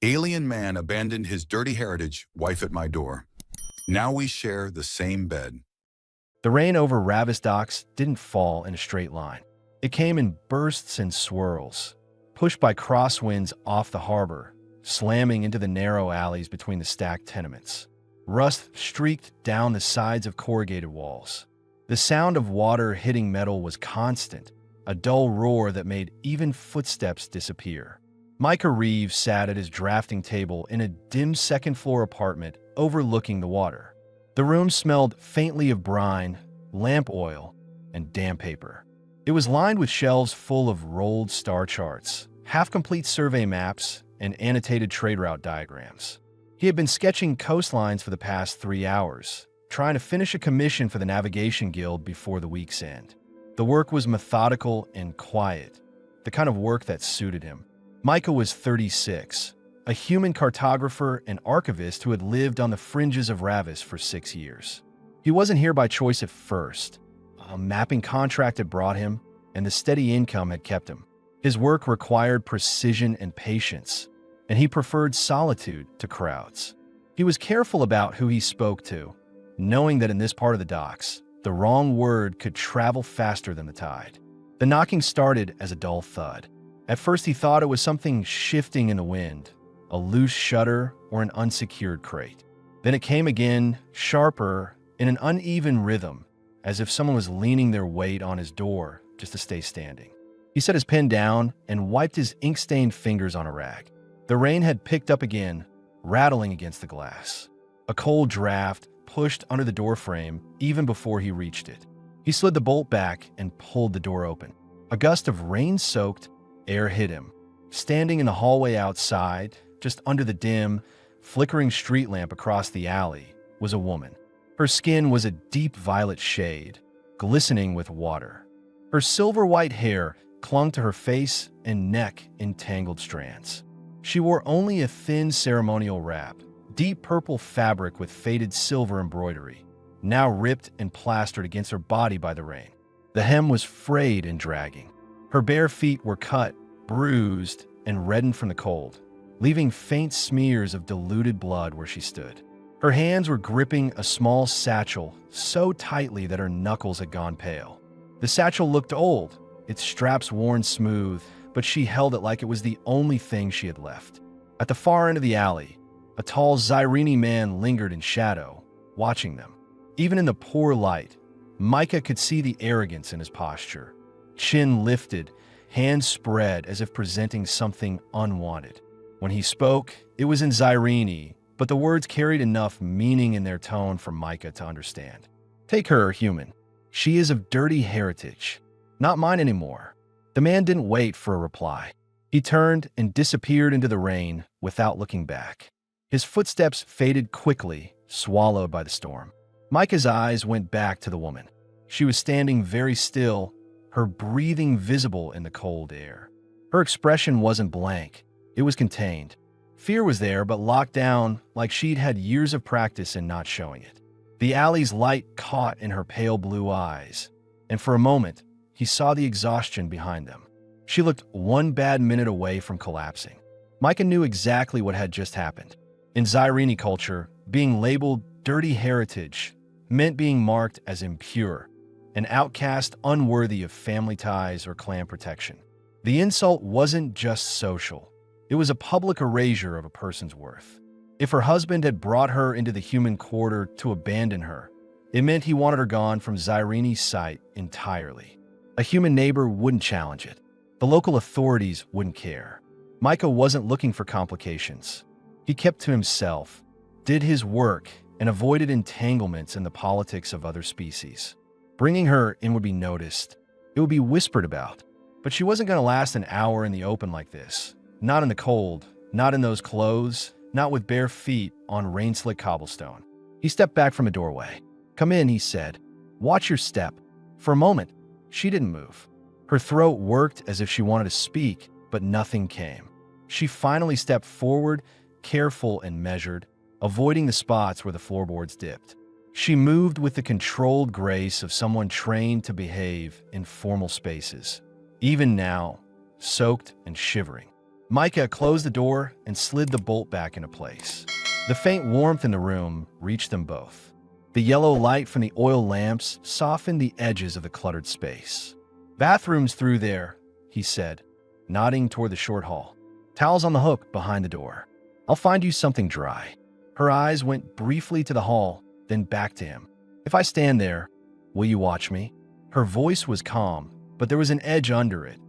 Alien man abandoned his dirty heritage, wife at my door. Now we share the same bed. The rain over Ravis docks didn't fall in a straight line. It came in bursts and swirls, pushed by crosswinds off the harbor, slamming into the narrow alleys between the stacked tenements. Rust streaked down the sides of corrugated walls. The sound of water hitting metal was constant, a dull roar that made even footsteps disappear. Micah Reeves sat at his drafting table in a dim second-floor apartment overlooking the water. The room smelled faintly of brine, lamp oil, and damp paper. It was lined with shelves full of rolled star charts, half-complete survey maps, and annotated trade route diagrams. He had been sketching coastlines for the past 3 hours, trying to finish a commission for the Navigation Guild before the week's end. The work was methodical and quiet, the kind of work that suited him. Micah was 36, a human cartographer and archivist who had lived on the fringes of Ravis for 6 years. He wasn't here by choice at first. A mapping contract had brought him, and the steady income had kept him. His work required precision and patience, and he preferred solitude to crowds. He was careful about who he spoke to, knowing that in this part of the docks, the wrong word could travel faster than the tide. The knocking started as a dull thud. At first he thought it was something shifting in the wind, a loose shutter or an unsecured crate. Then it came again, sharper, in an uneven rhythm, as if someone was leaning their weight on his door just to stay standing. He set his pen down and wiped his ink-stained fingers on a rag. The rain had picked up again, rattling against the glass. A cold draft pushed under the doorframe even before he reached it. He slid the bolt back and pulled the door open. A gust of rain-soaked air hit him. Standing in the hallway outside, just under the dim, flickering street lamp across the alley, was a woman. Her skin was a deep violet shade, glistening with water. Her silver-white hair clung to her face and neck in tangled strands. She wore only a thin ceremonial wrap, deep purple fabric with faded silver embroidery, now ripped and plastered against her body by the rain. The hem was frayed and dragging. Her bare feet were cut, bruised, and reddened from the cold, leaving faint smears of diluted blood where she stood. Her hands were gripping a small satchel so tightly that her knuckles had gone pale. The satchel looked old, its straps worn smooth, but she held it like it was the only thing she had left. At the far end of the alley, a tall Zyrini man lingered in shadow, watching them. Even in the poor light, Micah could see the arrogance in his posture. Chin lifted, hands spread as if presenting something unwanted. When he spoke, it was in Zyrini, but the words carried enough meaning in their tone for Micah to understand. Take her, human. She is of dirty heritage. Not mine anymore. The man didn't wait for a reply. He turned and disappeared into the rain without looking back. His footsteps faded quickly, swallowed by the storm. Micah's eyes went back to the woman. She was standing very still, her breathing visible in the cold air. Her expression wasn't blank. It was contained. Fear was there, but locked down like she'd had years of practice in not showing it. The alley's light caught in her pale blue eyes, and for a moment, he saw the exhaustion behind them. She looked one bad minute away from collapsing. Micah knew exactly what had just happened. In Zyrini culture, being labeled dirty heritage meant being marked as impure, an outcast unworthy of family ties or clan protection. The insult wasn't just social. It was a public erasure of a person's worth. If her husband had brought her into the human quarter to abandon her, it meant he wanted her gone from Zyrini's sight entirely. A human neighbor wouldn't challenge it. The local authorities wouldn't care. Micah wasn't looking for complications. He kept to himself, did his work, and avoided entanglements in the politics of other species. Bringing her in would be noticed. It would be whispered about. But she wasn't going to last an hour in the open like this. Not in the cold, not in those clothes, not with bare feet on rain-slick cobblestone. He stepped back from a doorway. "Come in," he said. "Watch your step." For a moment, she didn't move. Her throat worked as if she wanted to speak, but nothing came. She finally stepped forward, careful and measured, avoiding the spots where the floorboards dipped. She moved with the controlled grace of someone trained to behave in formal spaces. Even now, soaked and shivering, Micah closed the door and slid the bolt back into place. The faint warmth in the room reached them both. The yellow light from the oil lamps softened the edges of the cluttered space. "Bathroom's through there," he said, nodding toward the short hall. "Towels on the hook behind the door. I'll find you something dry." Her eyes went briefly to the hall, then back to him. "If I stand there, will you watch me?" Her voice was calm, but there was an edge under it.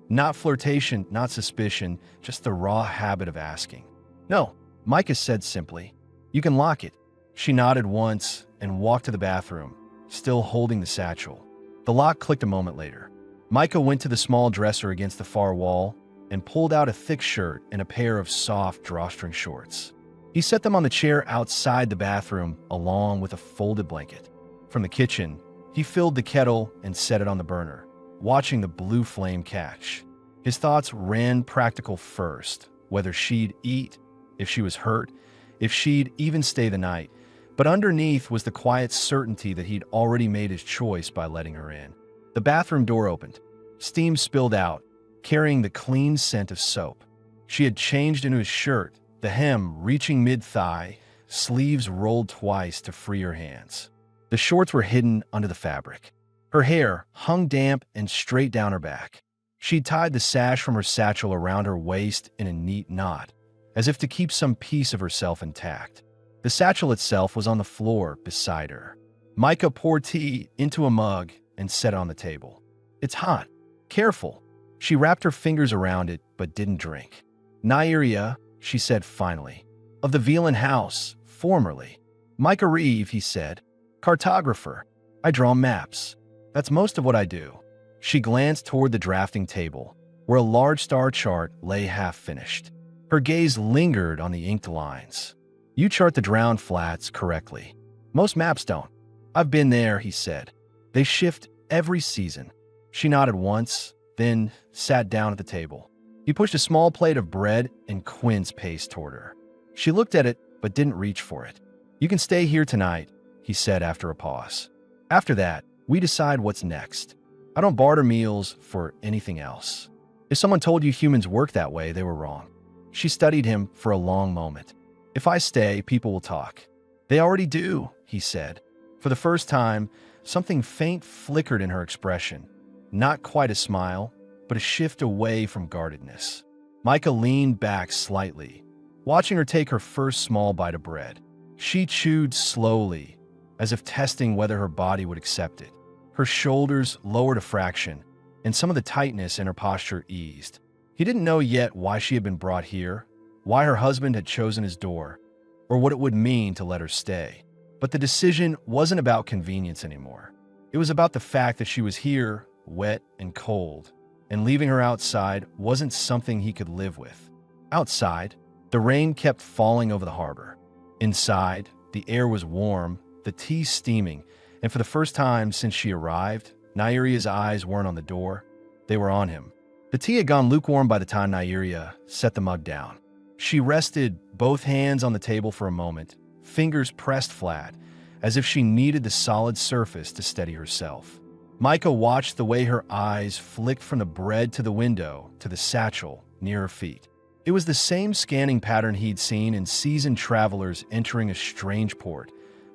Not flirtation, not suspicion, just the raw habit of asking. "No," Micah said simply. "You can lock it." She nodded once and walked to the bathroom, still holding the satchel. The lock clicked a moment later. Micah went to the small dresser against the far wall and pulled out a thick shirt and a pair of soft drawstring shorts. He set them on the chair outside the bathroom along with a folded blanket. From the kitchen, he filled the kettle and set it on the burner, watching the blue flame catch. His thoughts ran practical first, whether she'd eat, if she was hurt, if she'd even stay the night. But underneath was the quiet certainty that he'd already made his choice by letting her in. The bathroom door opened. Steam spilled out, carrying the clean scent of soap. She had changed into his shirt, the hem reaching mid-thigh, sleeves rolled twice to free her hands. The shorts were hidden under the fabric. Her hair hung damp and straight down her back. She'd tied the sash from her satchel around her waist in a neat knot, as if to keep some piece of herself intact. The satchel itself was on the floor beside her. Micah poured tea into a mug and set it on the table. "It's hot. Careful." She wrapped her fingers around it but didn't drink. "Nyria," she said finally. "Of the Velan House, formerly." "Micah Reeve," he said. "Cartographer. I draw maps. That's most of what I do." She glanced toward the drafting table, where a large star chart lay half-finished. Her gaze lingered on the inked lines. "You chart the drowned flats correctly. Most maps don't." "I've been there," he said. "They shift every season." She nodded once, then sat down at the table. He pushed a small plate of bread and quince paste toward her. She looked at it, but didn't reach for it. "You can stay here tonight," he said after a pause. "After that, we decide what's next. I don't barter meals for anything else. If someone told you humans work that way, they were wrong." She studied him for a long moment. "If I stay, people will talk." "They already do," he said. For the first time, something faint flickered in her expression. Not quite a smile, but a shift away from guardedness. Micah leaned back slightly, watching her take her first small bite of bread. She chewed slowly, as if testing whether her body would accept it. Her shoulders lowered a fraction, and some of the tightness in her posture eased. He didn't know yet why she had been brought here, why her husband had chosen his door, or what it would mean to let her stay. But the decision wasn't about convenience anymore. It was about the fact that she was here, wet and cold, and leaving her outside wasn't something he could live with. Outside, the rain kept falling over the harbor. Inside, the air was warm, the tea steaming, and for the first time since she arrived, Nyria's eyes weren't on the door. They were on him. The tea had gone lukewarm by the time Nyria set the mug down. She rested both hands on the table for a moment, fingers pressed flat, as if she needed the solid surface to steady herself. Micah watched the way her eyes flicked from the bread to the window to the satchel near her feet. It was the same scanning pattern he'd seen in seasoned travelers entering a strange port,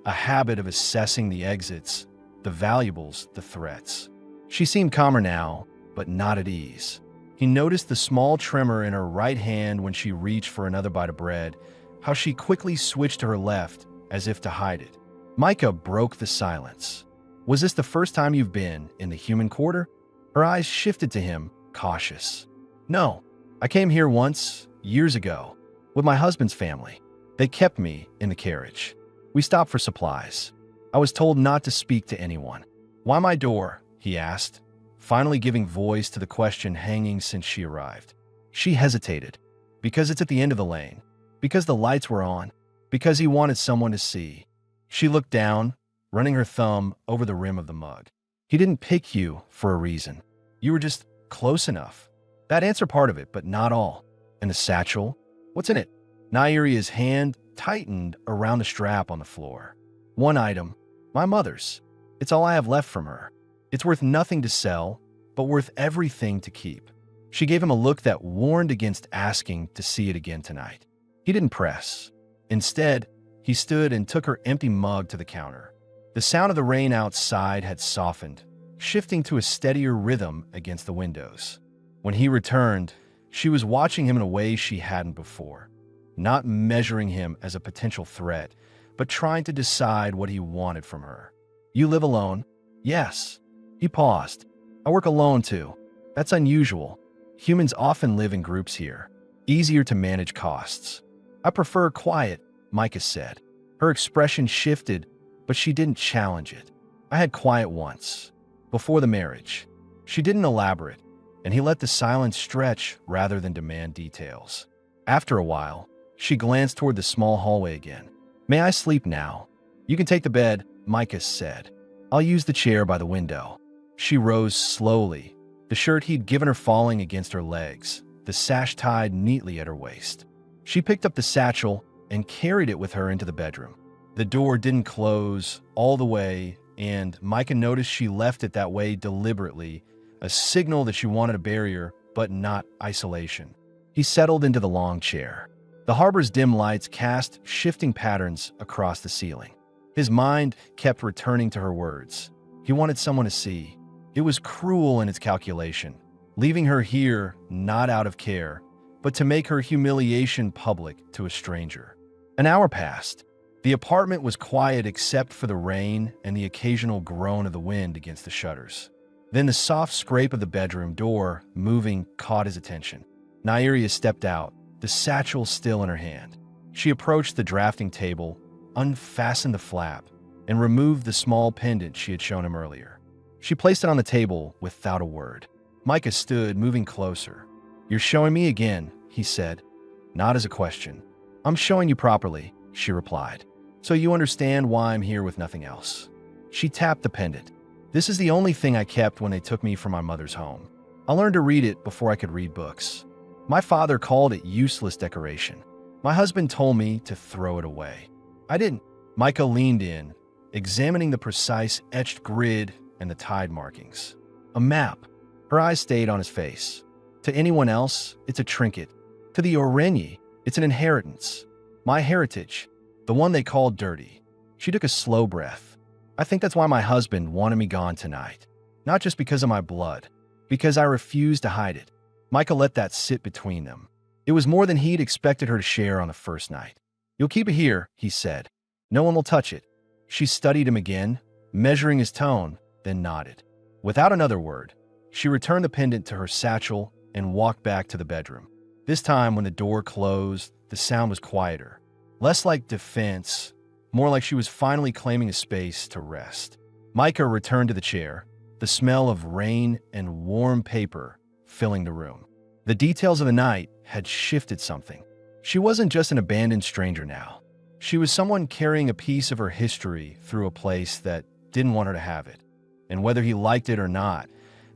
a habit of assessing the exits, the valuables, the threats. She seemed calmer now, but not at ease. He noticed the small tremor in her right hand when she reached for another bite of bread, how she quickly switched to her left, as if to hide it. Micah broke the silence. "Was this the first time you've been in the human quarter?" Her eyes shifted to him, cautious. "No. I came here once, years ago, with my husband's family. They kept me in the carriage. We stopped for supplies. I was told not to speak to anyone." "Why my door?" he asked, finally giving voice to the question hanging since she arrived. She hesitated. "Because it's at the end of the lane. Because the lights were on. Because he wanted someone to see." She looked down, running her thumb over the rim of the mug. "He didn't pick you for a reason. You were just close enough." "That answered part of it, but not all." "And the satchel? What's in it?" Nyria's hand tightened around the strap on the floor. "One item. My mother's. It's all I have left from her. It's worth nothing to sell, but worth everything to keep." She gave him a look that warned against asking to see it again tonight. He didn't press. Instead, he stood and took her empty mug to the counter. The sound of the rain outside had softened, shifting to a steadier rhythm against the windows. When he returned, she was watching him in a way she hadn't before, not measuring him as a potential threat, but trying to decide what he wanted from her. "You live alone?" "Yes." He paused. "I work alone too. That's unusual. Humans often live in groups here. Easier to manage costs." "I prefer quiet," Micah said. Her expression shifted, but she didn't challenge it. "I had quiet once, before the marriage." She didn't elaborate, and he let the silence stretch rather than demand details. After a while, she glanced toward the small hallway again. "May I sleep now?" "You can take the bed," Micah said. "I'll use the chair by the window." She rose slowly, the shirt he'd given her falling against her legs, the sash tied neatly at her waist. She picked up the satchel and carried it with her into the bedroom. The door didn't close all the way, and Micah noticed she left it that way deliberately, a signal that she wanted a barrier, but not isolation. He settled into the long chair. The harbor's dim lights cast shifting patterns across the ceiling. His mind kept returning to her words. He wanted someone to see. It was cruel in its calculation, leaving her here not out of care, but to make her humiliation public to a stranger. An hour passed. The apartment was quiet except for the rain and the occasional groan of the wind against the shutters. Then the soft scrape of the bedroom door moving caught his attention. Nyria stepped out, the satchel still in her hand. She approached the drafting table, unfastened the flap, and removed the small pendant she had shown him earlier. She placed it on the table without a word. Micah stood, moving closer. "You're showing me again," he said, not as a question. "I'm showing you properly," she replied, "so you understand why I'm here with nothing else." She tapped the pendant. "This is the only thing I kept when they took me from my mother's home. I learned to read it before I could read books. My father called it useless decoration. My husband told me to throw it away. I didn't." Micah leaned in, examining the precise etched grid and the tide markings. A map. Her eyes stayed on his face. "To anyone else, it's a trinket. To the Orenyi, it's an inheritance. My heritage, the one they called dirty." She took a slow breath. "I think that's why my husband wanted me gone tonight. Not just because of my blood, because I refused to hide it." Micah let that sit between them. It was more than he'd expected her to share on the first night. "You'll keep it here," he said. "No one will touch it." She studied him again, measuring his tone, then nodded. Without another word, she returned the pendant to her satchel and walked back to the bedroom. This time, when the door closed, the sound was quieter. Less like defense, more like she was finally claiming a space to rest. Micah returned to the chair, the smell of rain and warm paper filling the room. The details of the night had shifted something. She wasn't just an abandoned stranger now. She was someone carrying a piece of her history through a place that didn't want her to have it. And whether he liked it or not,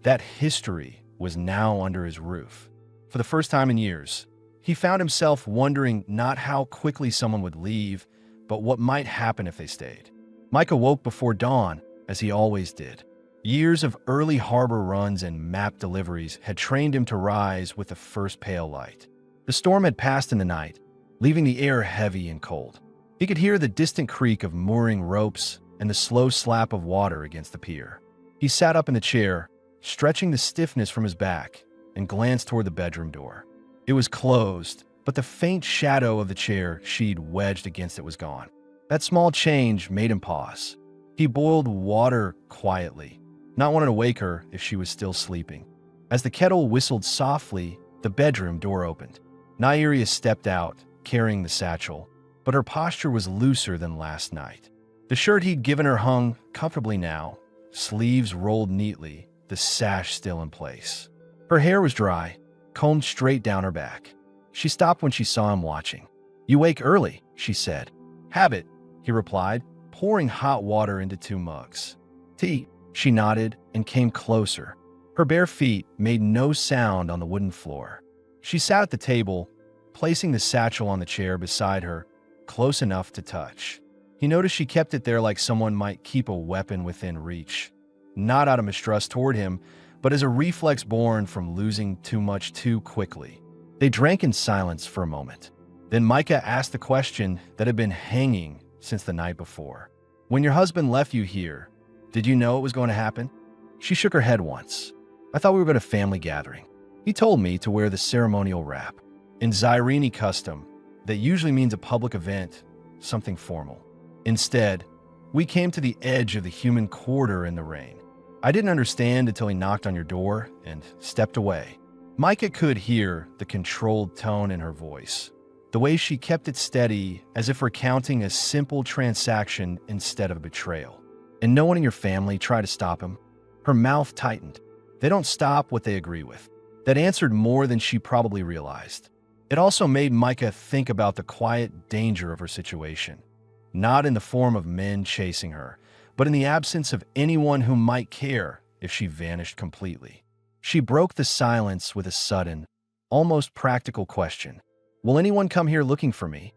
that history was now under his roof. For the first time in years, he found himself wondering not how quickly someone would leave, but what might happen if they stayed. Micah woke before dawn, as he always did. Years of early harbor runs and map deliveries had trained him to rise with the first pale light. The storm had passed in the night, leaving the air heavy and cold. He could hear the distant creak of mooring ropes and the slow slap of water against the pier. He sat up in the chair, stretching the stiffness from his back, and glanced toward the bedroom door. It was closed, but the faint shadow of the chair she'd wedged against it was gone. That small change made him pause. He boiled water quietly, not wanting to wake her if she was still sleeping. As the kettle whistled softly, the bedroom door opened. Nyria stepped out, carrying the satchel, but her posture was looser than last night. The shirt he'd given her hung comfortably now, sleeves rolled neatly, the sash still in place. Her hair was dry, combed straight down her back. She stopped when she saw him watching. "You wake early," she said. "Have it," he replied, pouring hot water into 2 mugs. "Tea," she nodded and came closer. Her bare feet made no sound on the wooden floor. She sat at the table, placing the satchel on the chair beside her, close enough to touch. He noticed she kept it there like someone might keep a weapon within reach. Not out of mistrust toward him, but as a reflex born from losing too much too quickly. They drank in silence for a moment. Then Micah asked the question that had been hanging since the night before. When your husband left you here, did you know it was going to happen? She shook her head once. I thought we were at a family gathering. He told me to wear the ceremonial wrap. In Zyrene custom, that usually means a public event, something formal. Instead, we came to the edge of the human quarter in the rain. I didn't understand until he knocked on your door and stepped away. Micah could hear the controlled tone in her voice, the way she kept it steady as if recounting a simple transaction instead of a betrayal. And no one in your family tried to stop him? Her mouth tightened. They don't stop what they agree with. That answered more than she probably realized. It also made Micah think about the quiet danger of her situation, not in the form of men chasing her, but in the absence of anyone who might care if she vanished completely. She broke the silence with a sudden, almost practical question. Will anyone come here looking for me?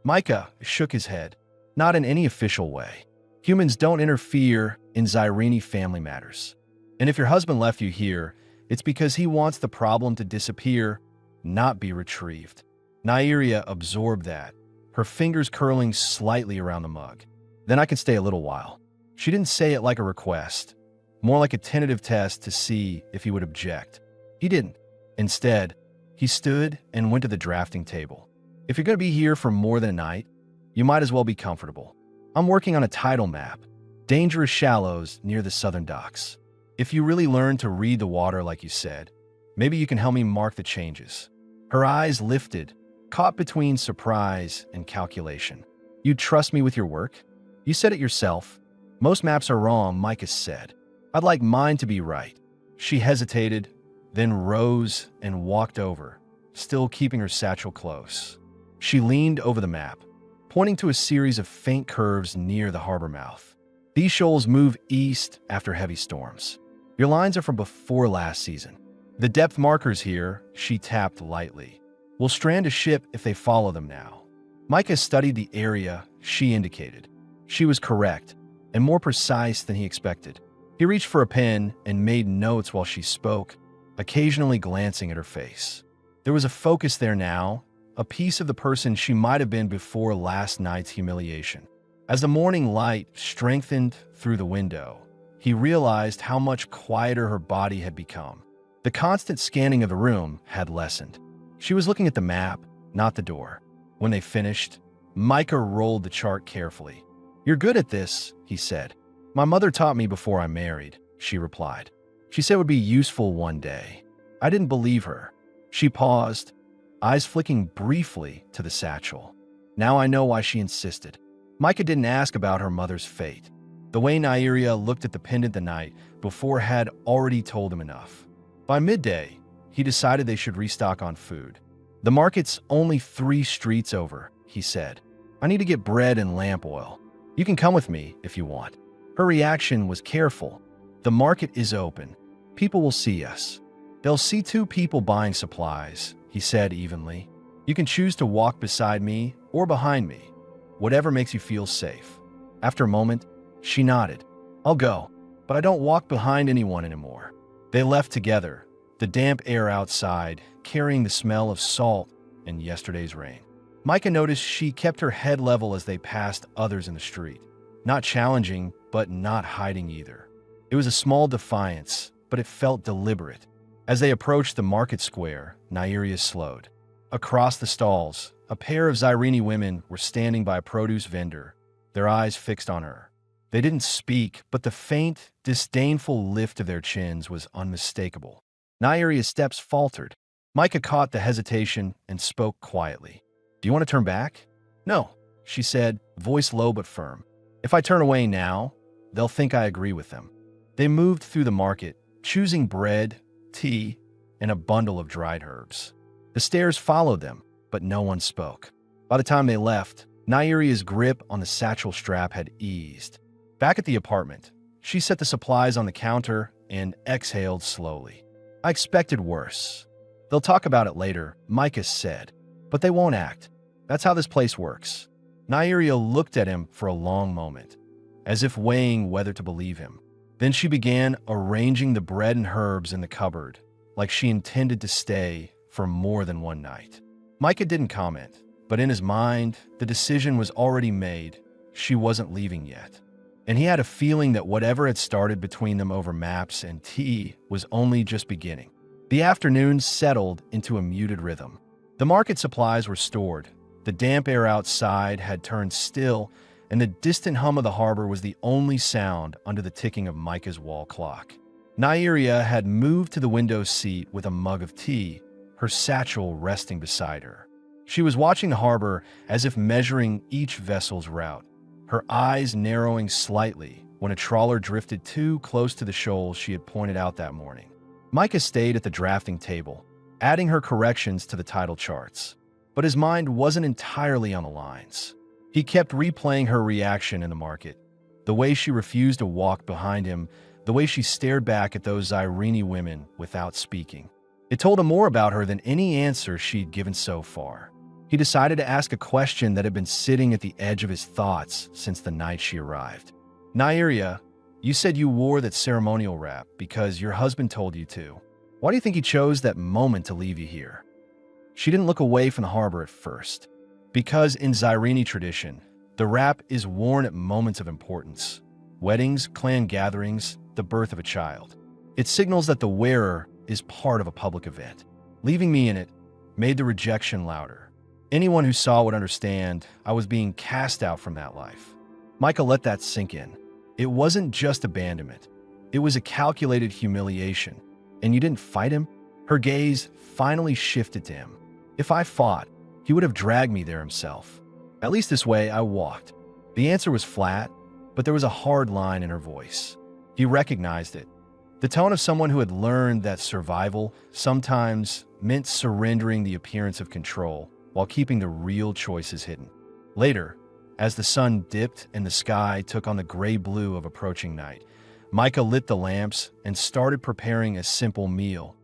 Micah shook his head. Not in any official way. Humans don't interfere in Zyrene family matters. And if your husband left you here, it's because he wants the problem to disappear, not be retrieved. Nyria absorbed that, her fingers curling slightly around the mug. Then I can stay a little while. She didn't say it like a request, more like a tentative test to see if he would object. He didn't. Instead, he stood and went to the drafting table. If you're going to be here for more than a night, you might as well be comfortable. I'm working on a tidal map, dangerous shallows near the southern docks. If you really learn to read the water like you said, maybe you can help me mark the changes. Her eyes lifted, caught between surprise and calculation. You'd trust me with your work? You said it yourself. Most maps are wrong, Micah said. I'd like mine to be right. She hesitated, then rose and walked over, still keeping her satchel close. She leaned over the map, pointing to a series of faint curves near the harbor mouth. These shoals move east after heavy storms. Your lines are from before last season. The depth markers here, she tapped lightly, will strand a ship if they follow them now. Micah studied the area she indicated. She was correct, and more precise than he expected. He reached for a pen and made notes while she spoke, occasionally glancing at her face. There was a focus there now, a piece of the person she might have been before last night's humiliation. As the morning light strengthened through the window, he realized how much quieter her body had become. The constant scanning of the room had lessened. She was looking at the map, not the door. When they finished, Micah rolled the chart carefully. You're good at this, he said. My mother taught me before I married, she replied. She said it would be useful one day. I didn't believe her. She paused, eyes flicking briefly to the satchel. Now I know why she insisted. Micah didn't ask about her mother's fate. The way Nyria looked at the pendant the night before had already told him enough. By midday, he decided they should restock on food. The market's only 3 streets over, he said. I need to get bread and lamp oil. You can come with me if you want. Her reaction was careful. The market is open. People will see us. They'll see 2 people buying supplies, he said evenly. You can choose to walk beside me or behind me, whatever makes you feel safe. After a moment, she nodded. I'll go, but I don't walk behind anyone anymore. They left together, the damp air outside carrying the smell of salt and yesterday's rain. Micah noticed she kept her head level as they passed others in the street. Not challenging, but not hiding either. It was a small defiance, but it felt deliberate. As they approached the market square, Nyria slowed. Across the stalls, a pair of Zyrene women were standing by a produce vendor, their eyes fixed on her. They didn't speak, but the faint, disdainful lift of their chins was unmistakable. Nyria's steps faltered. Micah caught the hesitation and spoke quietly. Do you want to turn back? No, she said, voice low but firm. If I turn away now, they'll think I agree with them. They moved through the market, choosing bread, tea, and a bundle of dried herbs. The stares followed them, but no one spoke. By the time they left, Nyria's grip on the satchel strap had eased. Back at the apartment, she set the supplies on the counter and exhaled slowly. I expected worse. They'll talk about it later, Micah said, but they won't act. That's how this place works. Nyria looked at him for a long moment, as if weighing whether to believe him. Then she began arranging the bread and herbs in the cupboard, like she intended to stay for more than one night. Micah didn't comment, but in his mind, the decision was already made. She wasn't leaving yet. And he had a feeling that whatever had started between them over maps and tea was only just beginning. The afternoon settled into a muted rhythm. The market supplies were stored. The damp air outside had turned still, and the distant hum of the harbor was the only sound under the ticking of Micah's wall clock. Nyria had moved to the window seat with a mug of tea, her satchel resting beside her. She was watching the harbor as if measuring each vessel's route, her eyes narrowing slightly when a trawler drifted too close to the shoal she had pointed out that morning. Micah stayed at the drafting table, adding her corrections to the title charts. But his mind wasn't entirely on the lines. He kept replaying her reaction in the market, the way she refused to walk behind him, the way she stared back at those Irene women without speaking. It told him more about her than any answer she'd given so far. He decided to ask a question that had been sitting at the edge of his thoughts since the night she arrived. Nyria, you said you wore that ceremonial wrap because your husband told you to. Why do you think he chose that moment to leave you here? She didn't look away from the harbor at first. Because in Zyrene tradition, the wrap is worn at moments of importance. Weddings, clan gatherings, the birth of a child. It signals that the wearer is part of a public event. Leaving me in it made the rejection louder. Anyone who saw would understand I was being cast out from that life. Micah let that sink in. It wasn't just abandonment. It was a calculated humiliation. And you didn't fight him? Her gaze finally shifted to him. If I fought, he would have dragged me there himself. At least this way I walked. The answer was flat, but there was a hard line in her voice. He recognized it. The tone of someone who had learned that survival sometimes meant surrendering the appearance of control while keeping the real choices hidden. Later, as the sun dipped and the sky took on the gray blue of approaching night, Micah lit the lamps and started preparing a simple meal.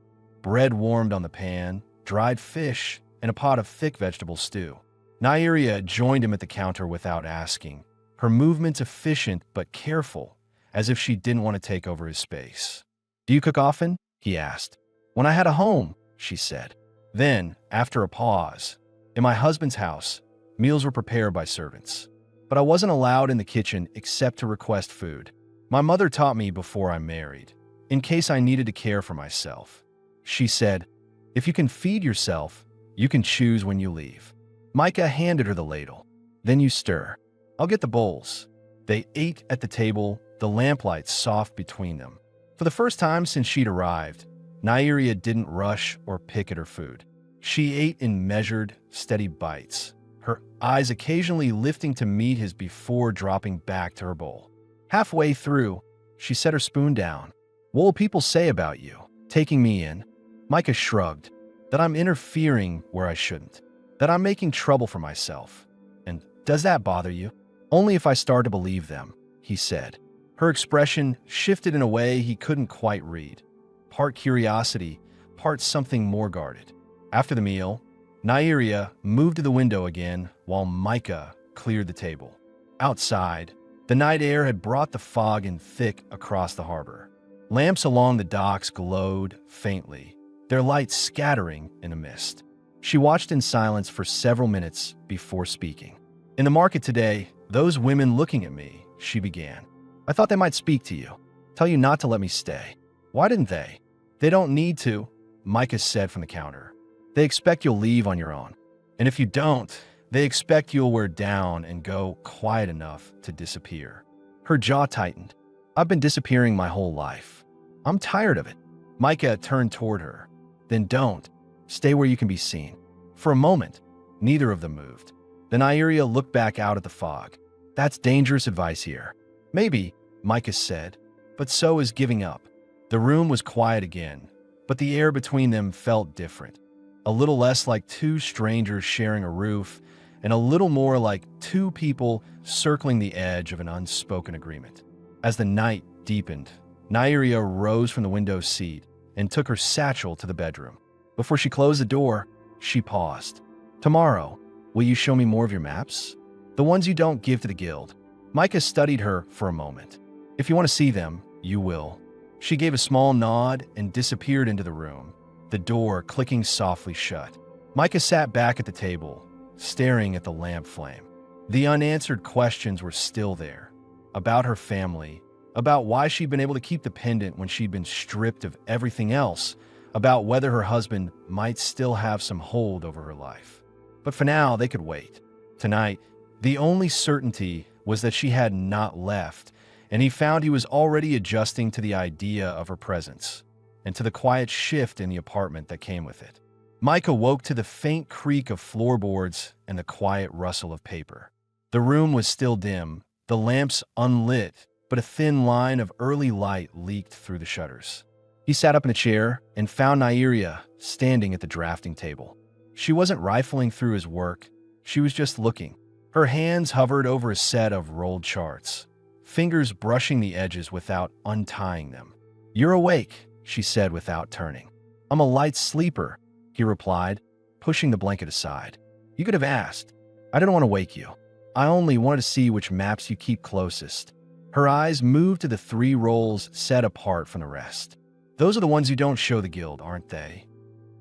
Bread warmed on the pan, dried fish, and a pot of thick vegetable stew. Nyria joined him at the counter without asking, her movements efficient but careful, as if she didn't want to take over his space. Do you cook often? He asked. When I had a home, she said. Then, after a pause, in my husband's house, meals were prepared by servants. But I wasn't allowed in the kitchen except to request food. My mother taught me before I married, in case I needed to care for myself. She said, if you can feed yourself, you can choose when you leave. Micah handed her the ladle. Then you stir. I'll get the bowls. They ate at the table, the lamplight soft between them. For the first time since she'd arrived, Nyria didn't rush or pick at her food. She ate in measured, steady bites, her eyes occasionally lifting to meet his before dropping back to her bowl. Halfway through, she set her spoon down. What will people say about you, taking me in? Micah shrugged. That I'm interfering where I shouldn't. That I'm making trouble for myself. And does that bother you? Only if I start to believe them, he said. Her expression shifted in a way he couldn't quite read. Part curiosity, part something more guarded. After the meal, Nyria moved to the window again while Micah cleared the table. Outside, the night air had brought the fog in thick across the harbor. Lamps along the docks glowed faintly, their lights scattering in a mist. She watched in silence for several minutes before speaking. In the market today, those women looking at me, she began. I thought they might speak to you, tell you not to let me stay. Why didn't they? They don't need to, Micah said from the counter. They expect you'll leave on your own. And if you don't, they expect you'll wear down and go quiet enough to disappear. Her jaw tightened. I've been disappearing my whole life. I'm tired of it. Micah turned toward her. Then don't. Stay where you can be seen. For a moment, neither of them moved. Then Nyria looked back out at the fog. That's dangerous advice here. Maybe, Micah said, but so is giving up. The room was quiet again, but the air between them felt different. A little less like two strangers sharing a roof, and a little more like two people circling the edge of an unspoken agreement. As the night deepened, Nyria rose from the window seat and took her satchel to the bedroom. Before she closed the door, she paused. Tomorrow, will you show me more of your maps? The ones you don't give to the guild. Micah studied her for a moment. If you want to see them, You will." She gave a small nod and disappeared into the room, the door clicking softly shut. Micah sat back at the table, staring at the lamp flame. The unanswered questions were still there. About her family, about why she'd been able to keep the pendant when she'd been stripped of everything else, about whether her husband might still have some hold over her life. But for now, they could wait. Tonight, the only certainty was that she had not left, and he found he was already adjusting to the idea of her presence, and to the quiet shift in the apartment that came with it. Micah woke to the faint creak of floorboards and the quiet rustle of paper. The room was still dim, the lamps unlit, but a thin line of early light leaked through the shutters. He sat up in a chair and found Nyria standing at the drafting table. She wasn't rifling through his work, she was just looking. Her hands hovered over a set of rolled charts, fingers brushing the edges without untying them. "You're awake," she said without turning. "I'm a light sleeper," he replied, pushing the blanket aside. "You could have asked. I didn't want to wake you. I only wanted to see which maps you keep closest." Her eyes moved to the 3 rolls set apart from the rest. "Those are the ones you don't show the guild, aren't they?"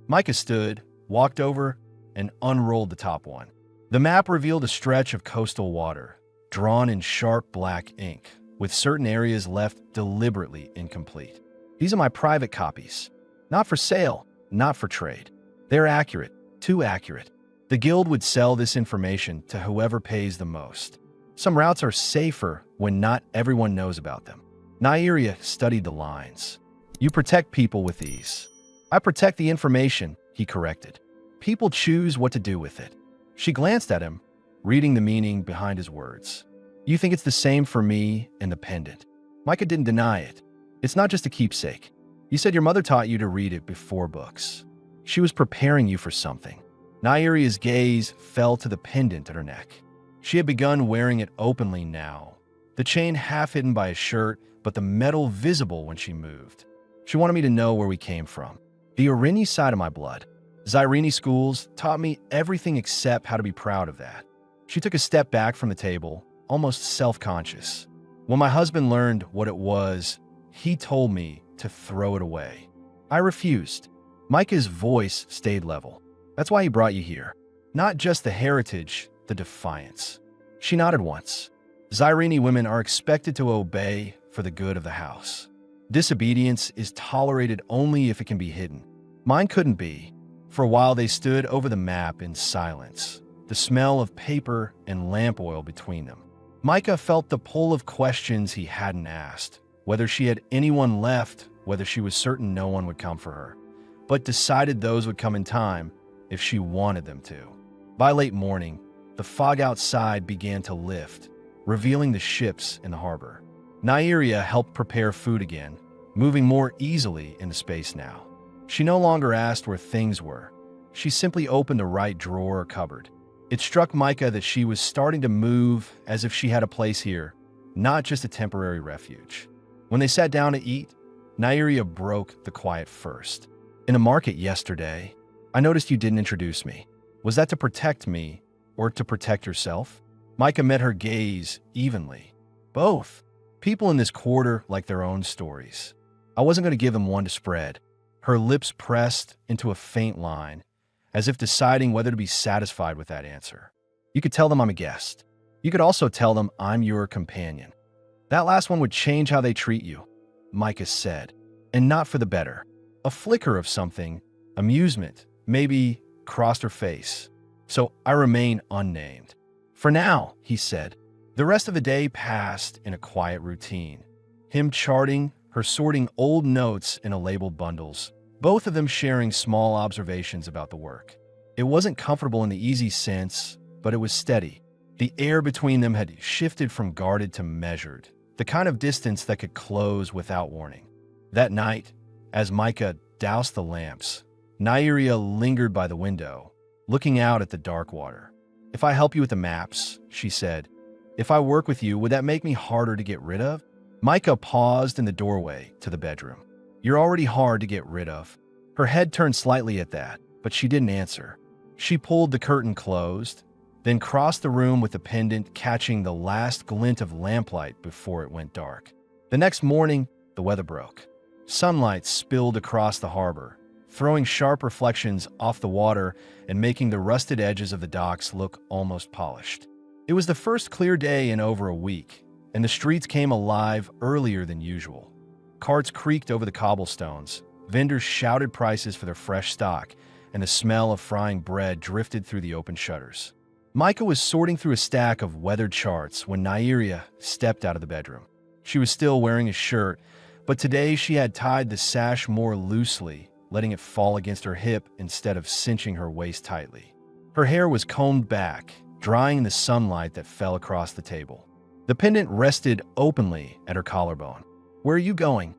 Micah stood, walked over, and unrolled the top one. The map revealed a stretch of coastal water, drawn in sharp black ink, with certain areas left deliberately incomplete. "These are my private copies. Not for sale, not for trade. They're accurate, too accurate. The guild would sell this information to whoever pays the most. Some routes are safer when not everyone knows about them." Nyria studied the lines. "You protect people with these." "I protect the information," he corrected. "People choose what to do with it." She glanced at him, reading the meaning behind his words. "You think it's the same for me and the pendant?" Micah didn't deny it. "It's not just a keepsake. You said your mother taught you to read it before books. She was preparing you for something." Nyria's gaze fell to the pendant at her neck. She had begun wearing it openly now, the chain half hidden by a shirt, but the metal visible when she moved. "She wanted me to know where we came from. The Arini side of my blood. Zyrini schools taught me everything except how to be proud of that." She took a step back from the table, almost self-conscious. "When my husband learned what it was, he told me to throw it away. I refused." Micah's voice stayed level. "That's why he brought you here. Not just the heritage, the defiance." She nodded once. "Zyrini women are expected to obey for the good of the house. Disobedience is tolerated only if it can be hidden. Mine couldn't be." For a while they stood over the map in silence, the smell of paper and lamp oil between them. Micah felt the pull of questions he hadn't asked, whether she had anyone left, whether she was certain no one would come for her, but decided those would come in time if she wanted them to. By late morning, the fog outside began to lift, revealing the ships in the harbor. Nyria helped prepare food again, moving more easily into space now. She no longer asked where things were. She simply opened the right drawer or cupboard. It struck Micah that she was starting to move as if she had a place here, not just a temporary refuge. When they sat down to eat, Nyria broke the quiet first. "In the market yesterday, I noticed you didn't introduce me. Was that to protect me or to protect yourself?" Micah met her gaze evenly. "Both. People in this quarter like their own stories. I wasn't going to give them one to spread." Her lips pressed into a faint line, as if deciding whether to be satisfied with that answer. "You could tell them I'm a guest. You could also tell them I'm your companion. That last one would change how they treat you," Micah said, "and not for the better." A flicker of something, amusement, maybe, crossed her face. "So I remain unnamed." "For now," he said. The rest of the day passed in a quiet routine. Him charting, her sorting old notes into labeled bundles, both of them sharing small observations about the work. It wasn't comfortable in the easy sense, but it was steady. The air between them had shifted from guarded to measured, the kind of distance that could close without warning. That night, as Micah doused the lamps, Nyria lingered by the window, looking out at the dark water. "If I help you with the maps," she said, "if I work with you, would that make me harder to get rid of?" Micah paused in the doorway to the bedroom. "You're already hard to get rid of." Her head turned slightly at that, but she didn't answer. She pulled the curtain closed, then crossed the room with the pendant catching the last glint of lamplight before it went dark. The next morning, the weather broke. Sunlight spilled across the harbor, throwing sharp reflections off the water and making the rusted edges of the docks look almost polished. It was the first clear day in over a week, and the streets came alive earlier than usual. Carts creaked over the cobblestones, vendors shouted prices for their fresh stock, and the smell of frying bread drifted through the open shutters. Micah was sorting through a stack of weathered charts when Nyria stepped out of the bedroom. She was still wearing a shirt, but today she had tied the sash more loosely, letting it fall against her hip instead of cinching her waist tightly. Her hair was combed back, drying in the sunlight that fell across the table. The pendant rested openly at her collarbone. "Where are you going?"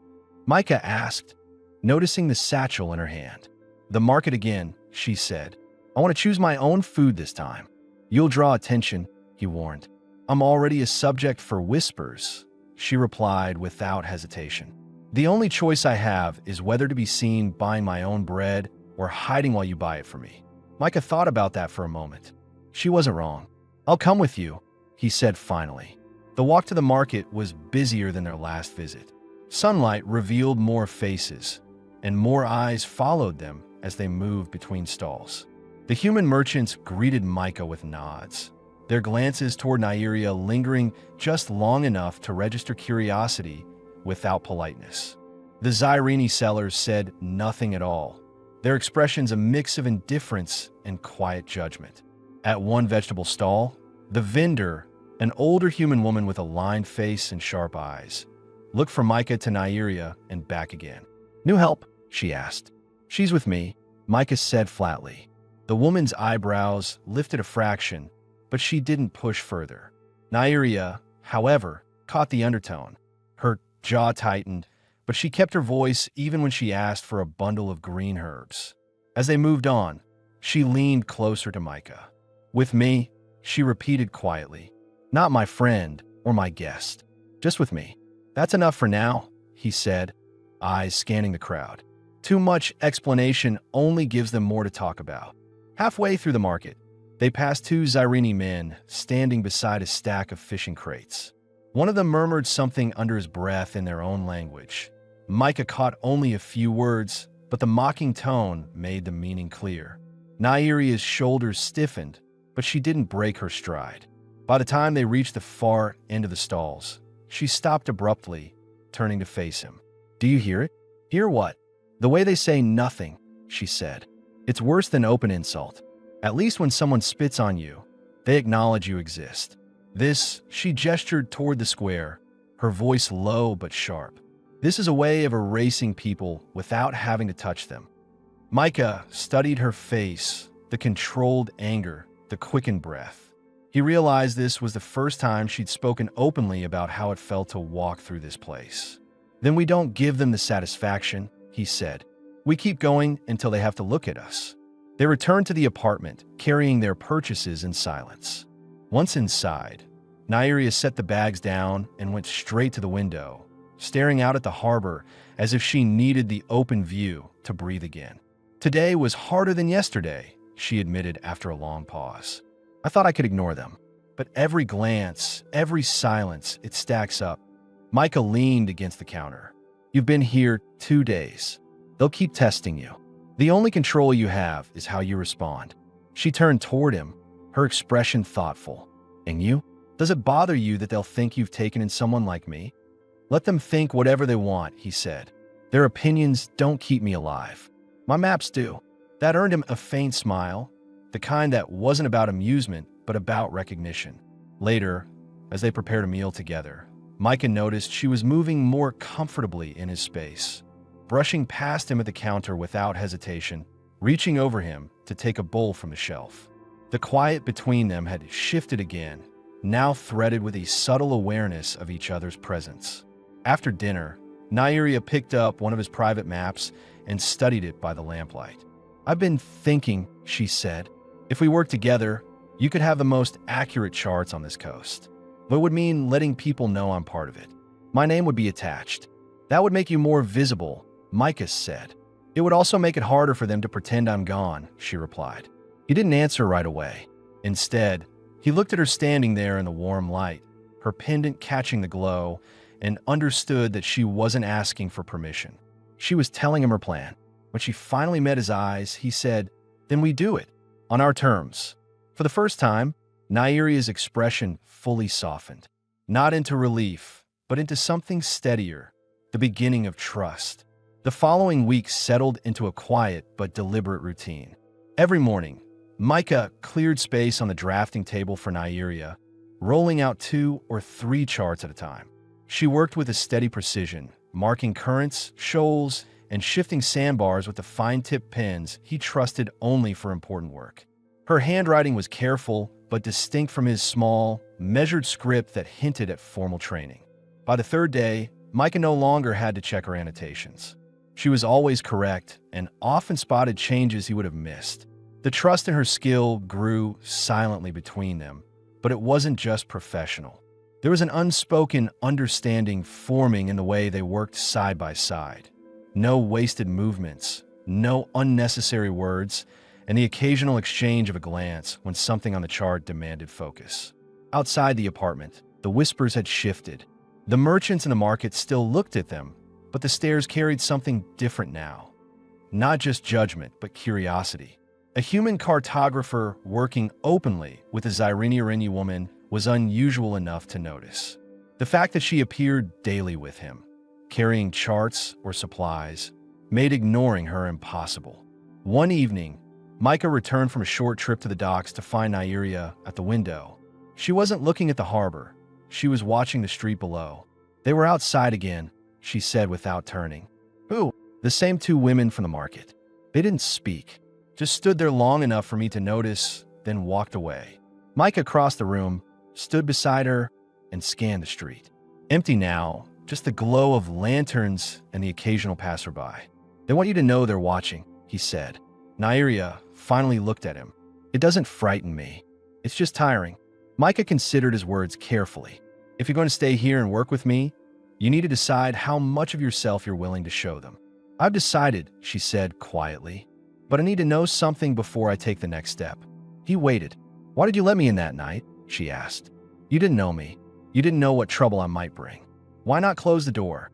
Micah asked, noticing the satchel in her hand. "The market again," she said. "I want to choose my own food this time." "You'll draw attention," he warned. "I'm already a subject for whispers," she replied without hesitation. "The only choice I have is whether to be seen buying my own bread or hiding while you buy it for me." Micah thought about that for a moment. She wasn't wrong. "I'll come with you," he said finally. The walk to the market was busier than their last visit. Sunlight revealed more faces, and more eyes followed them as they moved between stalls. The human merchants greeted Micah with nods, their glances toward Nyria lingering just long enough to register curiosity without politeness. The Zyrene sellers said nothing at all, their expressions a mix of indifference and quiet judgment. At one vegetable stall, the vendor, an older human woman with a lined face and sharp eyes, looked from Micah to Nyria and back again. "New help?" she asked. "She's with me," Micah said flatly. The woman's eyebrows lifted a fraction, but she didn't push further. Nyria, however, caught the undertone. Her jaw tightened, but she kept her voice even when she asked for a bundle of green herbs. As they moved on, she leaned closer to Micah. "With me," she repeated quietly. "Not my friend or my guest. Just with me." "That's enough for now," he said, eyes scanning the crowd. Too much explanation only gives them more to talk about. Halfway through the market, they passed two Zyrene men standing beside a stack of fishing crates. One of them murmured something under his breath in their own language. Micah caught only a few words, but the mocking tone made the meaning clear. Nyria's shoulders stiffened, but she didn't break her stride. By the time they reached the far end of the stalls, she stopped abruptly, turning to face him. "Do you hear it?" "Hear what?" "The way they say nothing," she said. "It's worse than open insult. At least when someone spits on you, they acknowledge you exist." She gestured toward the square, her voice low but sharp. "This is a way of erasing people without having to touch them." Micah studied her face, the controlled anger, the quickened breath. He realized this was the first time she'd spoken openly about how it felt to walk through this place. "Then we don't give them the satisfaction," he said. "We keep going until they have to look at us." They returned to the apartment, carrying their purchases in silence. Once inside, Nyria set the bags down and went straight to the window, staring out at the harbor as if she needed the open view to breathe again. "Today was harder than yesterday," she admitted after a long pause. "I thought I could ignore them, but every glance, every silence, it stacks up." Micah leaned against the counter. "You've been here 2 days. They'll keep testing you. The only control you have is how you respond." She turned toward him, her expression thoughtful. "And you? Does it bother you that they'll think you've taken in someone like me?" "Let them think whatever they want," he said. "Their opinions don't keep me alive. My maps do." That earned him a faint smile, the kind that wasn't about amusement, but about recognition. Later, as they prepared a meal together, Micah noticed she was moving more comfortably in his space, brushing past him at the counter without hesitation, reaching over him to take a bowl from the shelf. The quiet between them had shifted again, now threaded with a subtle awareness of each other's presence. After dinner, Nyria picked up one of his private maps and studied it by the lamplight. "I've been thinking," she said, "if we work together, you could have the most accurate charts on this coast. But it would mean letting people know I'm part of it. My name would be attached. That would make you more visible," Micah said. "It would also make it harder for them to pretend I'm gone," she replied. He didn't answer right away. Instead, he looked at her standing there in the warm light, her pendant catching the glow, and understood that she wasn't asking for permission. She was telling him her plan. When she finally met his eyes, he said, "Then we do it, on our terms." For the first time, Nairia's expression fully softened, not into relief, but into something steadier, the beginning of trust. The following week settled into a quiet but deliberate routine. Every morning, Micah cleared space on the drafting table for Nairia, rolling out 2 or 3 charts at a time. She worked with a steady precision, marking currents, shoals, and shifting sandbars with the fine-tipped pens he trusted only for important work. Her handwriting was careful but distinct from his small, measured script that hinted at formal training. By the 3rd day, Micah no longer had to check her annotations. She was always correct and often spotted changes he would have missed. The trust in her skill grew silently between them, but it wasn't just professional. There was an unspoken understanding forming in the way they worked side by side. No wasted movements, no unnecessary words, and the occasional exchange of a glance when something on the chart demanded focus. Outside the apartment, the whispers had shifted. The merchants in the market still looked at them, but the stares carried something different now. Not just judgment, but curiosity. A human cartographer working openly with a Zyrenia woman was unusual enough to notice. The fact that she appeared daily with him, carrying charts or supplies, made ignoring her impossible. One evening, Micah returned from a short trip to the docks to find Nairia at the window. She wasn't looking at the harbor. She was watching the street below. They were outside again, she said without turning. Who? The same 2 women from the market. They didn't speak, just stood there long enough for me to notice, then walked away. Micah crossed the room, stood beside her, and scanned the street. Empty now, just the glow of lanterns and the occasional passerby. "They want you to know they're watching," he said. Nairia finally looked at him. "It doesn't frighten me. It's just tiring." Micah considered his words carefully. "If you're going to stay here and work with me, you need to decide how much of yourself you're willing to show them." "I've decided," she said quietly, "but I need to know something before I take the next step." He waited. "Why did you let me in that night?" she asked. "You didn't know me. You didn't know what trouble I might bring. Why not close the door?"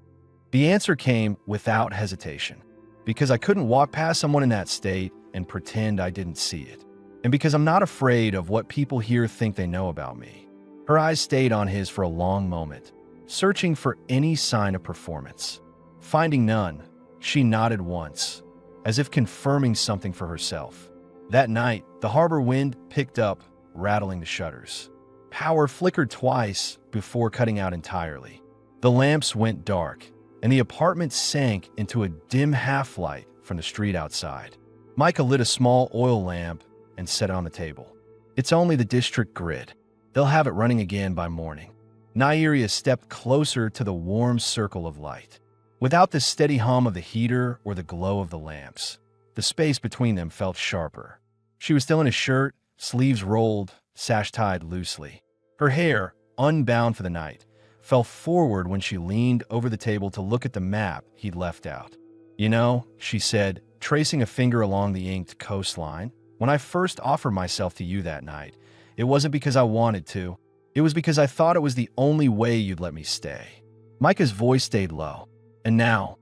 The answer came without hesitation. "Because I couldn't walk past someone in that state and pretend I didn't see it. And because I'm not afraid of what people here think they know about me." Her eyes stayed on his for a long moment, searching for any sign of performance. Finding none, she nodded once, as if confirming something for herself. That night, the harbor wind picked up, rattling the shutters. Power flickered twice before cutting out entirely. The lamps went dark, and the apartment sank into a dim half-light from the street outside. Micah lit a small oil lamp and set it on the table. "It's only the district grid. They'll have it running again by morning." Nairia stepped closer to the warm circle of light. Without the steady hum of the heater or the glow of the lamps, the space between them felt sharper. She was still in a shirt, sleeves rolled, sash tied loosely. Her hair, unbound for the night, fell forward when she leaned over the table to look at the map he'd left out. "You know," she said, tracing a finger along the inked coastline, "when I first offered myself to you that night, it wasn't because I wanted to. It was because I thought it was the only way you'd let me stay." Micah's voice stayed low. "And now?"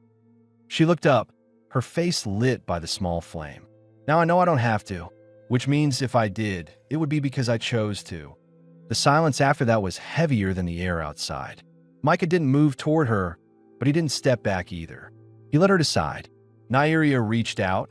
She looked up, her face lit by the small flame. "Now I know I don't have to, which means if I did, it would be because I chose to." The silence after that was heavier than the air outside. Micah didn't move toward her, but he didn't step back either. He let her decide. Nairia reached out,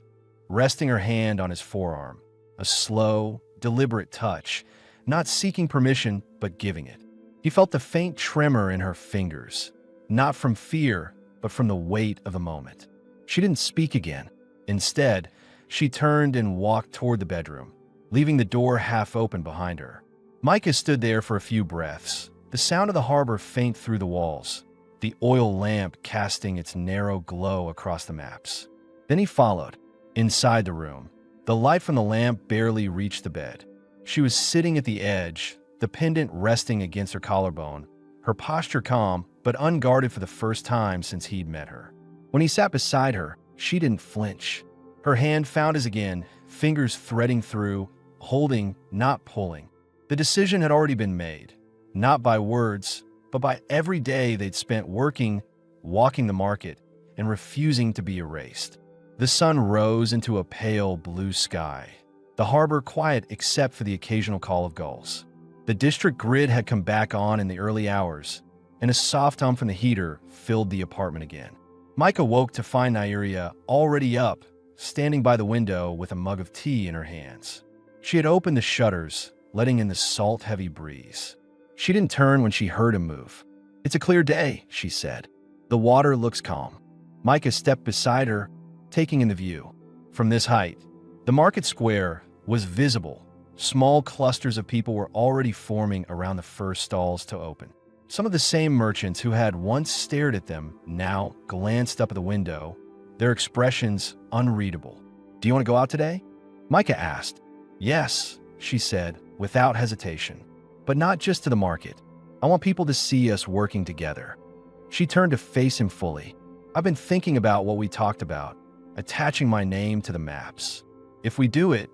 resting her hand on his forearm. A slow, deliberate touch, not seeking permission, but giving it. He felt the faint tremor in her fingers, not from fear, but from the weight of the moment. She didn't speak again. Instead, she turned and walked toward the bedroom, leaving the door half open behind her. Micah stood there for a few breaths, the sound of the harbor faint through the walls, the oil lamp casting its narrow glow across the maps. Then he followed. Inside the room, the light from the lamp barely reached the bed. She was sitting at the edge, the pendant resting against her collarbone, her posture calm but unguarded for the first time since he'd met her. When he sat beside her, she didn't flinch. Her hand found his again, fingers threading through, holding, not pulling. The decision had already been made, not by words, but by every day they'd spent working, walking the market, and refusing to be erased. The sun rose into a pale blue sky, the harbor quiet except for the occasional call of gulls. The district grid had come back on in the early hours, and a soft hum from the heater filled the apartment again. Micah woke to find Nyria already up, standing by the window with a mug of tea in her hands. She had opened the shutters, letting in the salt-heavy breeze. She didn't turn when she heard him move. "It's a clear day," she said. "The water looks calm." Micah stepped beside her, taking in the view. From this height, the market square was visible. Small clusters of people were already forming around the first stalls to open. Some of the same merchants who had once stared at them now glanced up at the window, their expressions unreadable. "Do you want to go out today?" Micah asked. "Yes," she said, without hesitation. "But not just to the market. I want people to see us working together." She turned to face him fully. "I've been thinking about what we talked about, attaching my name to the maps. If we do it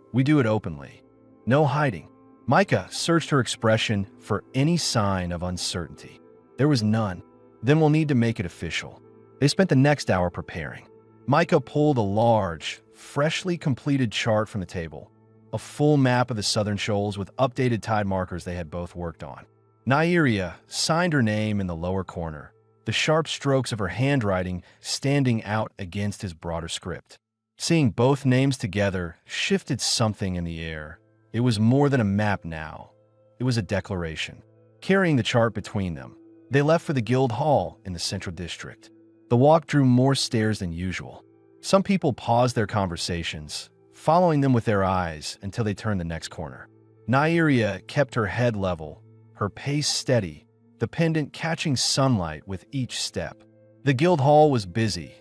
openly. No hiding." Micah searched her expression for any sign of uncertainty. There was none. "Then we'll need to make it official." They spent the next hour preparing. Micah pulled a large, freshly completed chart from the table, a full map of the southern shoals with updated tide markers they had both worked on. Nyria signed her name in the lower corner, the sharp strokes of her handwriting standing out against his broader script. Seeing both names together shifted something in the air. It was more than a map now. It was a declaration. Carrying the chart between them, they left for the guild hall in the central district. The walk drew more stares than usual. Some people paused their conversations, following them with their eyes until they turned the next corner. Nyria kept her head level, her pace steady, the pendant catching sunlight with each step. The guild hall was busy,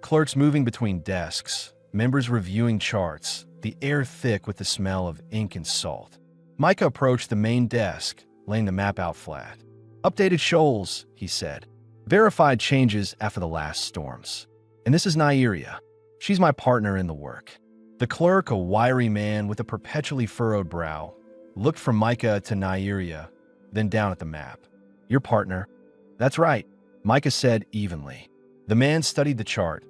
clerks moving between desks, members reviewing charts, the air thick with the smell of ink and salt. Micah approached the main desk, laying the map out flat. "Updated shoals," he said. "Verified changes after the last storms. And this is Nyria. She's my partner in the work." The clerk, a wiry man with a perpetually furrowed brow, looked from Micah to Nyria, then down at the map. "Your partner?" "That's right," Micah said evenly. The man studied the chart,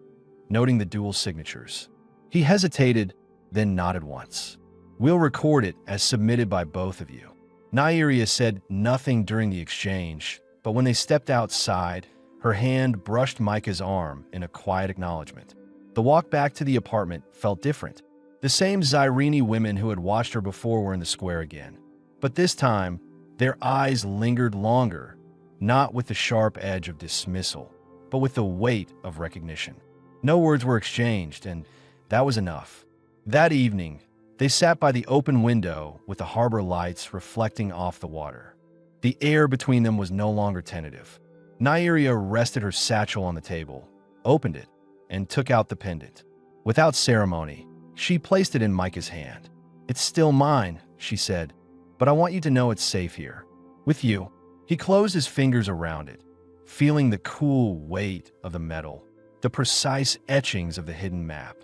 noting the dual signatures. He hesitated, then nodded once. "We'll record it as submitted by both of you." Nyria said nothing during the exchange, but when they stepped outside, her hand brushed Micah's arm in a quiet acknowledgement. The walk back to the apartment felt different. The same Zyrene women who had watched her before were in the square again. But this time, their eyes lingered longer, not with the sharp edge of dismissal, but with the weight of recognition. No words were exchanged, and that was enough. That evening, they sat by the open window with the harbor lights reflecting off the water. The air between them was no longer tentative. Nyria rested her satchel on the table, opened it, and took out the pendant. Without ceremony, she placed it in Micah's hand. "It's still mine," she said, "but I want you to know it's safe here. With you." He closed his fingers around it, feeling the cool weight of the metal, the precise etchings of the hidden map.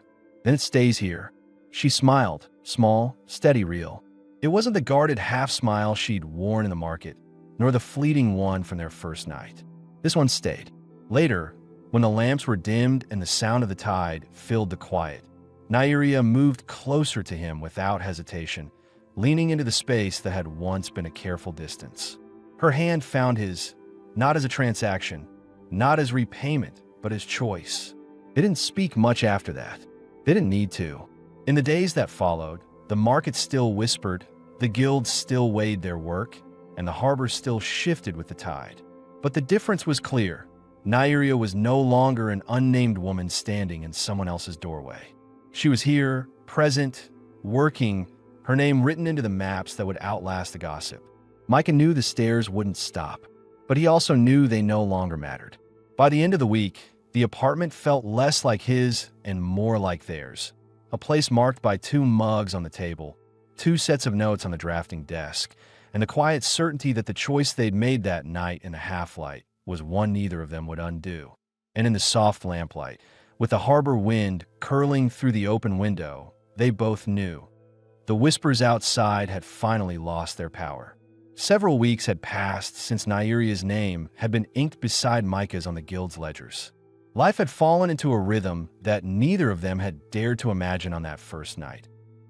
"Then it stays here." She smiled, small, steady, real. It wasn't the guarded half-smile she'd worn in the market, nor the fleeting one from their first night. This one stayed. Later, when the lamps were dimmed and the sound of the tide filled the quiet, Nyria moved closer to him without hesitation, leaning into the space that had once been a careful distance. Her hand found his, not as a transaction, not as repayment, but as choice. They didn't speak much after that. They didn't need to. In the days that followed, the market still whispered, the guilds still weighed their work, and the harbor still shifted with the tide. But the difference was clear. Nyria was no longer an unnamed woman standing in someone else's doorway. She was here, present, working, her name written into the maps that would outlast the gossip. Micah knew the stares wouldn't stop, but he also knew they no longer mattered. By the end of the week, the apartment felt less like his and more like theirs. A place marked by 2 mugs on the table, 2 sets of notes on the drafting desk, and the quiet certainty that the choice they'd made that night in the half-light was one neither of them would undo. And in the soft lamplight, with the harbor wind curling through the open window, they both knew. The whispers outside had finally lost their power. Several weeks had passed since Nyeria's name had been inked beside Micah's on the guild's ledgers. Life had fallen into a rhythm that neither of them had dared to imagine on that first night.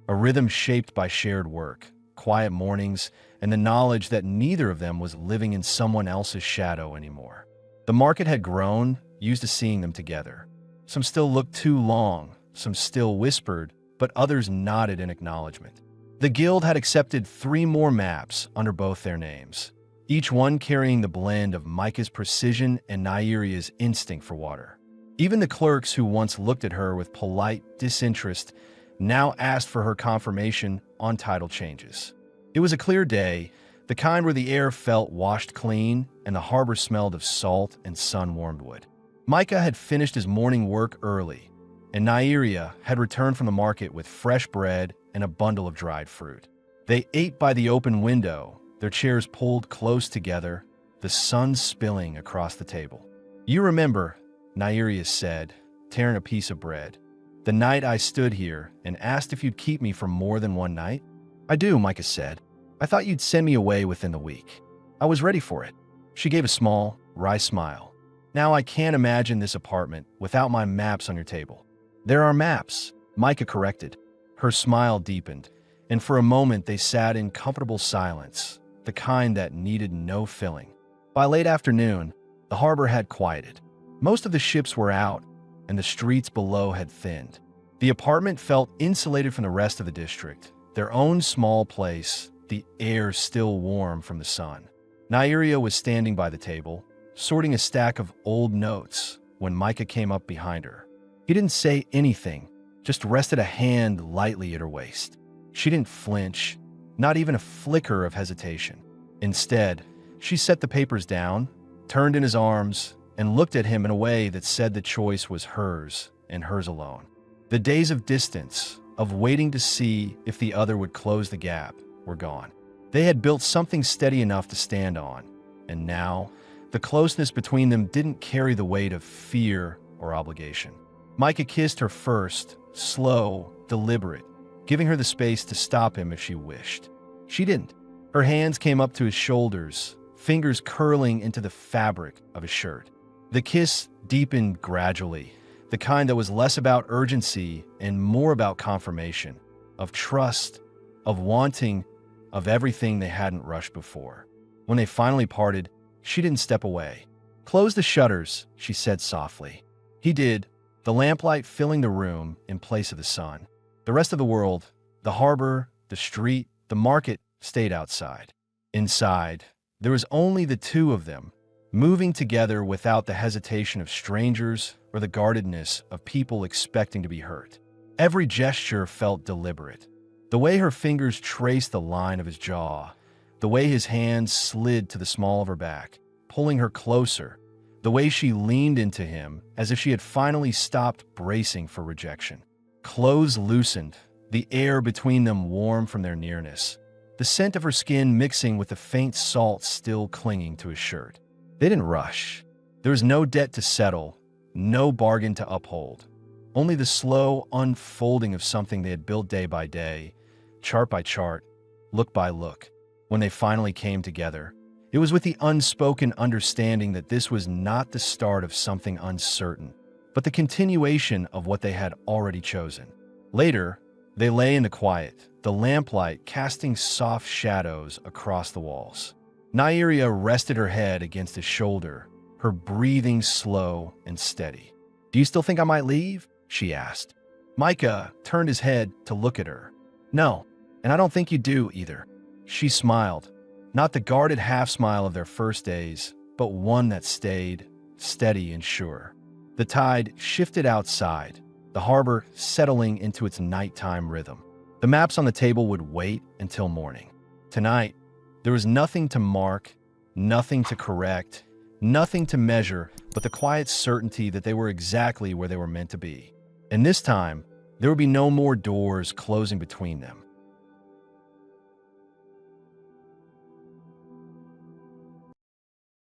A rhythm shaped by shared work, quiet mornings, and the knowledge that neither of them was living in someone else's shadow anymore. The market had grown, used to seeing them together. Some still looked too long, some still whispered, but others nodded in acknowledgement. The guild had accepted 3 more maps under both their names, each one carrying the blend of Micah's precision and Nyeria's instinct for water. Even the clerks who once looked at her with polite disinterest now asked for her confirmation on title changes. It was a clear day, the kind where the air felt washed clean and the harbor smelled of salt and sun-warmed wood. Micah had finished his morning work early, and Nyeria had returned from the market with fresh bread and a bundle of dried fruit. They ate by the open window, their chairs pulled close together, the sun spilling across the table. "You remember," Nyeria said, tearing a piece of bread, "the night I stood here and asked if you'd keep me for more than one night?" "I do," Micah said. "I thought you'd send me away within the week. I was ready for it." She gave a small, wry smile. "Now I can't imagine this apartment without my maps on your table." "There are maps," Micah corrected. Her smile deepened, and for a moment they sat in comfortable silence, the kind that needed no filling. By late afternoon, the harbor had quieted. Most of the ships were out, and the streets below had thinned. The apartment felt insulated from the rest of the district, their own small place, the air still warm from the sun. Nyeria was standing by the table, sorting a stack of old notes when Micah came up behind her. He didn't say anything, just rested a hand lightly at her waist. She didn't flinch, not even a flicker of hesitation. Instead, she set the papers down, turned in his arms, and looked at him in a way that said the choice was hers and hers alone. The days of distance, of waiting to see if the other would close the gap, were gone. They had built something steady enough to stand on, and now, the closeness between them didn't carry the weight of fear or obligation. Micah kissed her first, slow, deliberate, giving her the space to stop him if she wished. She didn't. Her hands came up to his shoulders, fingers curling into the fabric of his shirt. The kiss deepened gradually, the kind that was less about urgency and more about confirmation, of trust, of wanting, of everything they hadn't rushed before. When they finally parted, she didn't step away. "Close the shutters," she said softly. He did, the lamplight filling the room in place of the sun. The rest of the world, the harbor, the street, the market, stayed outside. Inside, there was only the two of them, moving together without the hesitation of strangers or the guardedness of people expecting to be hurt. Every gesture felt deliberate. The way her fingers traced the line of his jaw, the way his hands slid to the small of her back, pulling her closer, the way she leaned into him as if she had finally stopped bracing for rejection. Clothes loosened, the air between them warm from their nearness, the scent of her skin mixing with the faint salt still clinging to his shirt. They didn't rush. There was no debt to settle, no bargain to uphold, only the slow unfolding of something they had built day by day, chart by chart, look by look. When they finally came together, it was with the unspoken understanding that this was not the start of something uncertain, but the continuation of what they had already chosen. Later, they lay in the quiet, the lamplight casting soft shadows across the walls. Nyeria rested her head against his shoulder, her breathing slow and steady. "Do you still think I might leave?" she asked. Micah turned his head to look at her. "No, and I don't think you do either." She smiled, not the guarded half-smile of their first days, but one that stayed steady and sure. The tide shifted outside, the harbor settling into its nighttime rhythm. The maps on the table would wait until morning. Tonight, there was nothing to mark, nothing to correct, nothing to measure, but the quiet certainty that they were exactly where they were meant to be. And this time, there would be no more doors closing between them.